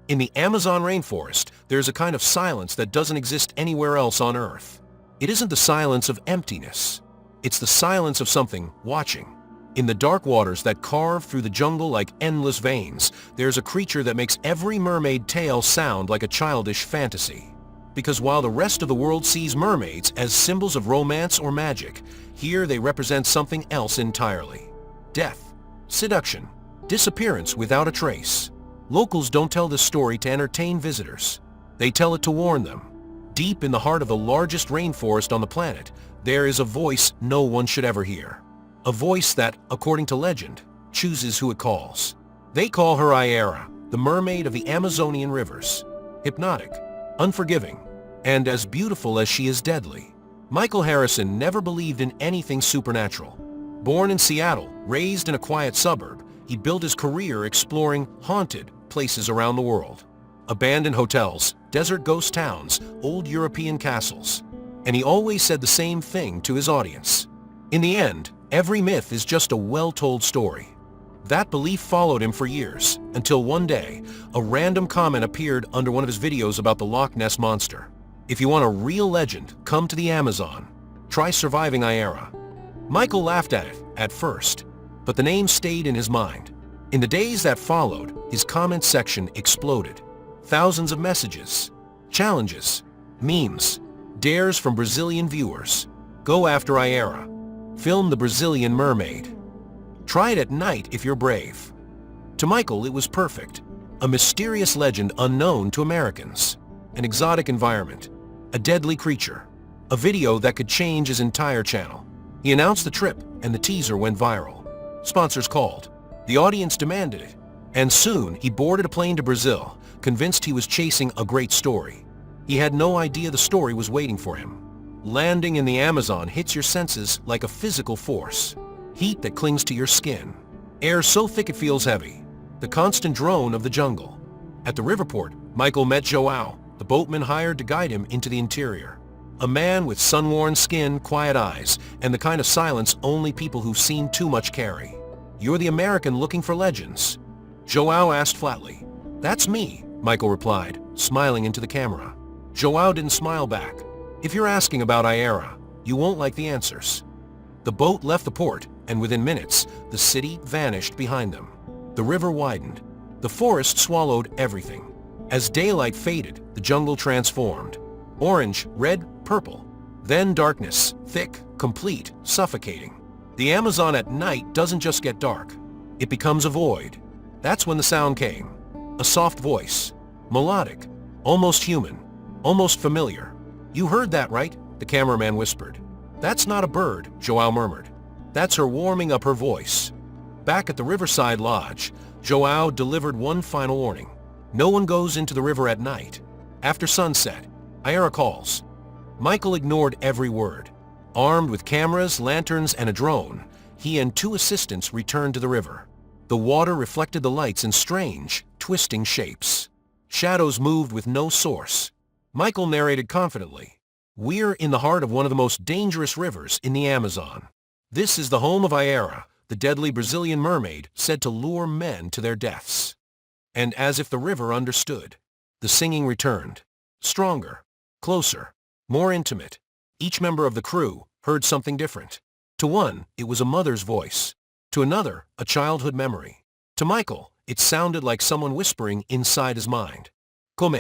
In the Amazon rainforest, there's a kind of silence that doesn't exist anywhere else on Earth. It isn't the silence of emptiness. It's the silence of something watching. In the dark waters that carve through the jungle like endless veins, there's a creature that makes every mermaid tale sound like a childish fantasy. Because while the rest of the world sees mermaids as symbols of romance or magic, here they represent something else entirely. Death, seduction, disappearance without a trace. Locals don't tell this story to entertain visitors. They tell it to warn them. Deep in the heart of the largest rainforest on the planet, there is a voice no one should ever hear. A voice that, according to legend, chooses who it calls. They call her Iara, the mermaid of the Amazonian rivers. Hypnotic, unforgiving, and as beautiful as she is deadly. Michael Harrison never believed in anything supernatural. Born in Seattle, raised in a quiet suburb, he built his career exploring haunted places around the world. Abandoned hotels, desert ghost towns, old European castles. And he always said the same thing to his audience. In the end, every myth is just a well-told story. That belief followed him for years, until one day, a random comment appeared under one of his videos about the Loch Ness Monster. If you want a real legend, come to the Amazon. Try surviving Iara. Michael laughed at it at first, but the name stayed in his mind. In the days that followed, his comment section exploded. Thousands of messages, challenges, memes, dares from Brazilian viewers. Go after Iara. Film the Brazilian mermaid. Try it at night if you're brave. To Michael, it was perfect. A mysterious legend unknown to Americans. An exotic environment. A deadly creature. A video that could change his entire channel. He announced the trip, and the teaser went viral. Sponsors called. The audience demanded it. And soon, he boarded a plane to Brazil, convinced he was chasing a great story. He had no idea the story was waiting for him. Landing in the Amazon hits your senses like a physical force. Heat that clings to your skin. Air so thick it feels heavy. The constant drone of the jungle. At the riverport, Michael met João, the boatman hired to guide him into the interior. A man with sun-worn skin, quiet eyes, and the kind of silence only people who've seen too much carry. You're the American looking for legends. João asked flatly. That's me, Michael replied, smiling into the camera. João didn't smile back. If you're asking about Iara, you won't like the answers. The boat left the port, and within minutes, the city vanished behind them. The river widened. The forest swallowed everything. As daylight faded, the jungle transformed. Orange, red, purple. Then darkness, thick, complete, suffocating. The Amazon at night doesn't just get dark. It becomes a void. That's when the sound came. A soft voice. Melodic. Almost human. Almost familiar. You heard that, right? The cameraman whispered. That's not a bird, João murmured. That's her warming up her voice. Back at the Riverside Lodge, João delivered one final warning. No one goes into the river at night. After sunset, Iara calls. Michael ignored every word. Armed with cameras, lanterns, and a drone, he and two assistants returned to the river. The water reflected the lights in strange, twisting shapes. Shadows moved with no source. Michael narrated confidently. We're in the heart of one of the most dangerous rivers in the Amazon. This is the home of Iara, the deadly Brazilian mermaid said to lure men to their deaths. And as if the river understood, the singing returned. Stronger, closer, more intimate. Each member of the crew heard something different. To one, it was a mother's voice. To another, a childhood memory. To Michael, it sounded like someone whispering inside his mind. Come.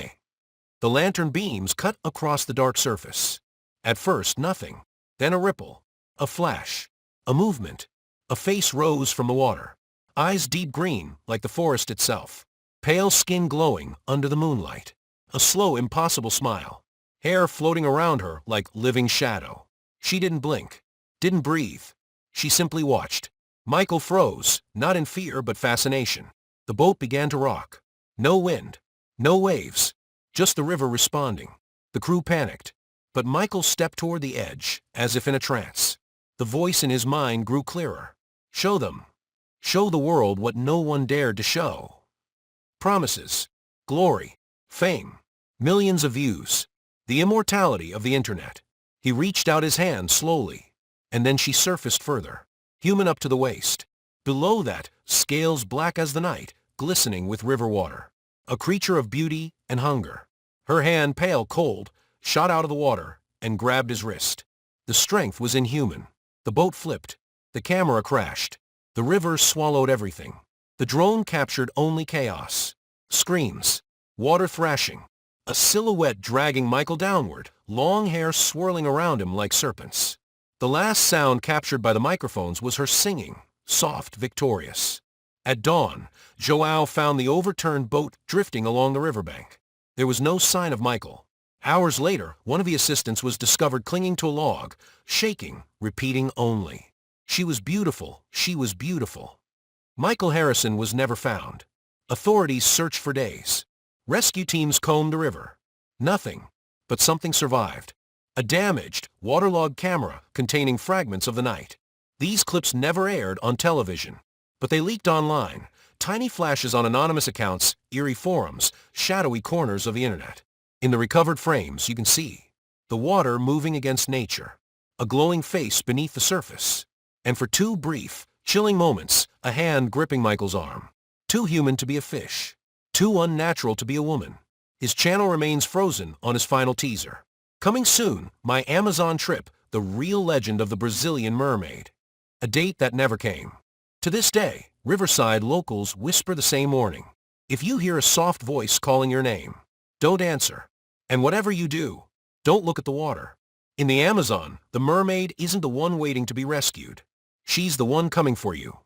The lantern beams cut across the dark surface. At first, nothing. Then a ripple. A flash. A movement. A face rose from the water. Eyes deep green, like the forest itself. Pale skin glowing under the moonlight. A slow, impossible smile. Hair floating around her like living shadow. She didn't blink. Didn't breathe. She simply watched. Michael froze, not in fear but fascination. The boat began to rock. No wind. No waves. Just the river responding. The crew panicked. But Michael stepped toward the edge, as if in a trance. The voice in his mind grew clearer. Show them. Show the world what no one dared to show. Promises. Glory. Fame. Millions of views. The immortality of the internet. He reached out his hand slowly. And then she surfaced further. Human up to the waist. Below that, scales black as the night, glistening with river water. a creature of beauty and hunger. Her hand, pale cold, shot out of the water and grabbed his wrist. The strength was inhuman. The boat flipped. The camera crashed. The river swallowed everything. The drone captured only chaos. Screams, water thrashing, a silhouette dragging Michael downward, long hair swirling around him like serpents. The last sound captured by the microphones was her singing, soft, victorious. At dawn, Joao found the overturned boat drifting along the riverbank. There was no sign of Michael. Hours later, one of the assistants was discovered clinging to a log, shaking, repeating only, "She was beautiful, she was beautiful." Michael Harrison was never found. Authorities searched for days. Rescue teams combed the river. Nothing, but something survived. A damaged, waterlogged camera containing fragments of the night. These clips never aired on television, but they leaked online, tiny flashes on anonymous accounts, eerie forums, shadowy corners of the internet. In the recovered frames, you can see the water moving against nature, a glowing face beneath the surface, and for 2 brief, chilling moments, a hand gripping Michael's arm. Too human to be a fish. Too unnatural to be a woman. His channel remains frozen on his final teaser. Coming soon, my Amazon trip, the real legend of the Brazilian mermaid. A date that never came. To this day, Riverside locals whisper the same warning. If you hear a soft voice calling your name, don't answer. And whatever you do, don't look at the water. In the Amazon, the mermaid isn't the one waiting to be rescued. She's the one coming for you.